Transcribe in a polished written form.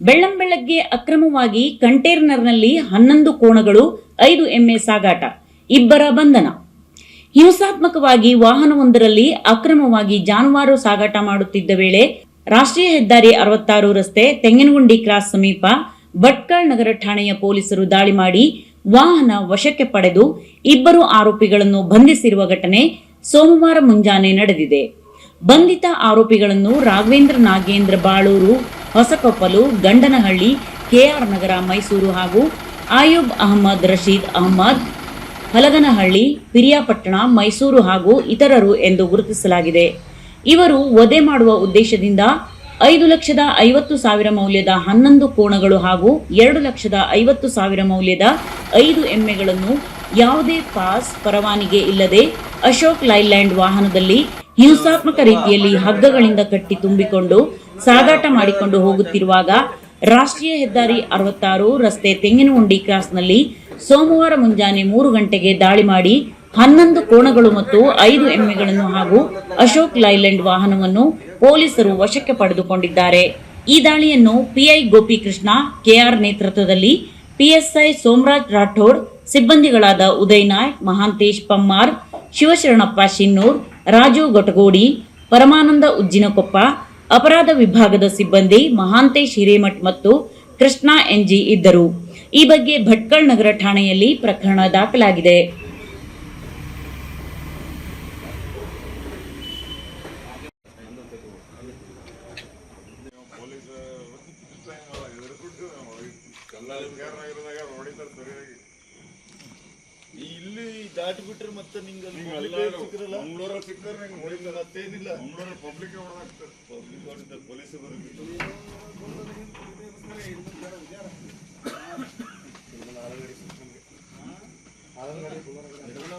ಬೆಳ್ಳಂಬೆಳಗ್ಗೆ ಅಕ್ರಮವಾಗಿ ಕಂಟೈನರ್ನಲ್ಲಿ 11 ಕೋಣಗಳು 5 ಎಮ್ಮೆ ಸಾಗಾಟ, ಇಬ್ಬರ ಬಂಧನ. ಹಿಂಸಾತ್ಮಕವಾಗಿ ವಾಹನವೊಂದರಲ್ಲಿ ಅಕ್ರಮವಾಗಿ ಜಾನುವಾರು ಸಾಗಾಟ ಮಾಡುತ್ತಿದ್ದ ವೇಳೆ ರಾಷ್ಟ್ರೀಯ ಹೆದ್ದಾರಿ 66 ರಸ್ತೆ ತೆಂಗಿನಗುಂಡಿ ಕ್ರಾಸ್ ಸಮೀಪ ಭಟ್ಕಳ ನಗರ ಠಾಣೆಯ ಪೊಲೀಸರು ದಾಳಿ ಮಾಡಿ ವಾಹನ ವಶಕ್ಕೆ ಪಡೆದು ಇಬ್ಬರು ಆರೋಪಿಗಳನ್ನು ಬಂಧಿಸಿರುವ ಘಟನೆ ಸೋಮವಾರ ಮುಂಜಾನೆ ನಡೆದಿದೆ. ಬಂಧಿತ ಆರೋಪಿಗಳನ್ನು ರಾಘವೇಂದ್ರ ನಾಗೇಂದ್ರ ಬಾಳೂರು, ಹೊಸಕೊಪ್ಪಲು, ಗಂಡನಹಳ್ಳಿ, ಕೆಆರ್ ನಗರ ಮೈಸೂರು ಹಾಗೂ ಆಯೂಬ್ ಅಹಮದ್ ರಶೀದ್ ಅಹಮದ್ ಹಲಗನಹಳ್ಳಿ, ಪಿರಿಯಾಪಟ್ಟಣ ಮೈಸೂರು ಹಾಗೂ ಇತರರು ಎಂದು ಗುರುತಿಸಲಾಗಿದೆ. ಇವರು ವಧೆ ಮಾಡುವ ಉದ್ದೇಶದಿಂದ 5,50,000 ಮೌಲ್ಯದ 11 ಕೋಣಗಳು ಹಾಗೂ 2,50,000 ಮೌಲ್ಯದ 5 ಎಮ್ಮೆಗಳನ್ನು ಯಾವುದೇ ಪಾಸ್ ಪರವಾನಿಗೆ ಇಲ್ಲದೆ ಅಶೋಕ್ ಲೈಲ್ಯಾಂಡ್ ವಾಹನದಲ್ಲಿ ಹಿಂಸಾತ್ಮಕ ರೀತಿಯಲ್ಲಿ ಹಗ್ಗಗಳಿಂದ ಕಟ್ಟಿ ತುಂಬಿಕೊಂಡು ಸಾಗಾಟ ಮಾಡಿಕೊಂಡು ಹೋಗುತ್ತಿರುವಾಗ ರಾಷ್ಟ್ರೀಯ ಹೆದ್ದಾರಿ 66 ರಸ್ತೆ ತೆಂಗಿನಗುಂಡಿ ಕ್ರಾಸ್ನಲ್ಲಿ ಸೋಮವಾರ ಮುಂಜಾನೆ 3 ಗಂಟೆಗೆ ದಾಳಿ ಮಾಡಿ 11 ಕೋಣಗಳು ಮತ್ತು 5 ಎಮ್ಮೆಗಳನ್ನು ಹಾಗೂ ಅಶೋಕ್ ಲೈಲ್ಯಾಂಡ್ ವಾಹನವನ್ನು ಪೊಲೀಸರು ವಶಕ್ಕೆ ಪಡೆದುಕೊಂಡಿದ್ದಾರೆ. ಈ ದಾಳಿಯನ್ನು ಪಿಐ ಗೋಪಿಕೃಷ್ಣ ಕೆಆರ್ ನೇತೃತ್ವದಲ್ಲಿ ಪಿಎಸ್ಐ ಸೋಮರಾಜ್ ರಾಠೋಡ್, ಸಿಬ್ಬಂದಿಗಳಾದ ಉದಯ್ ನಾಯ್ಕ್, ಮಹಾಂತೇಶ್ ಪಮ್ಮಾರ್, ಶಿವಶರಣಪ್ಪ ಶಿನ್ನೂರ್, ರಾಜು ಗೊಟಗೋಡಿ, ಪರಮಾನಂದ ಉಜ್ಜಿನಕೊಪ್ಪ, ಅಪರಾಧ ವಿಭಾಗದ ಸಿಬ್ಬಂದಿ ಮಹಾಂತೇಶ್ ಹಿರೇಮಠ್ ಮತ್ತು ಕೃಷ್ಣ ಎನ್ಜಿ ಇದ್ದರು. ಈ ಬಗ್ಗೆ ಭಟ್ಕಳ ನಗರ ಠಾಣೆಯಲ್ಲಿ ಪ್ರಕರಣ ದಾಖಲಾಗಿದೆ. ಇಲ್ಲಿ ದಾಟಿ ಬಿಟ್ರೆ ಮತ್ತೆ ನಿಂಗೆ ಮತ್ತೇನಿಲ್ಲ. Public police